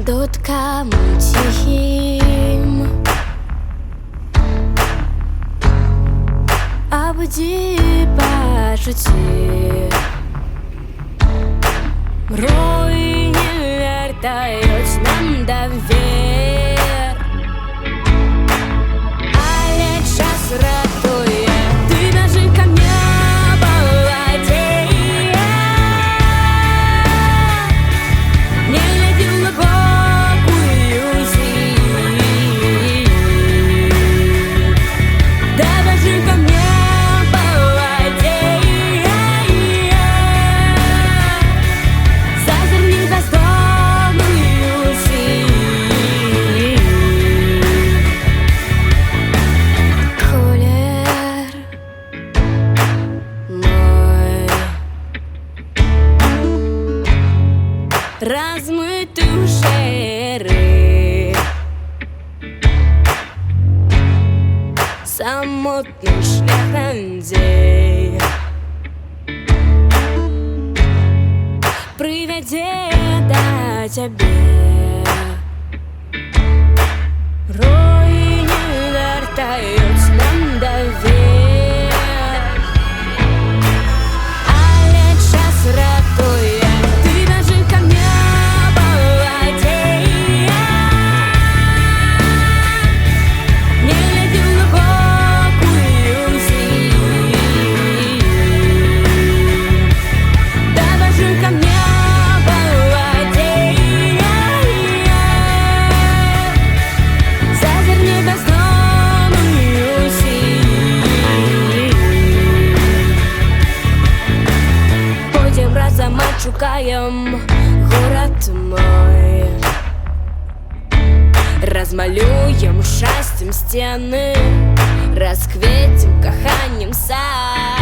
Дудкам тихим обди пошути. Рой не вертають нам довір, але час рятує. Ти даже камня баладея, не гляди в глубокую зимь. Да даже камня баладея, зазирни в бездонную зимь. Кулер мой размыты жиры, самотным шляхандей приведе до тебе. Рой не вертають нам довір, але час рятує. Ти даже камня баладея, не гляди в глубокую зимь. Да даже камня баладея, зазирни в бездонную зимь. Пойдем разом отшукаем город мой, размалюем счастьем стены, раскветим коханьем сад.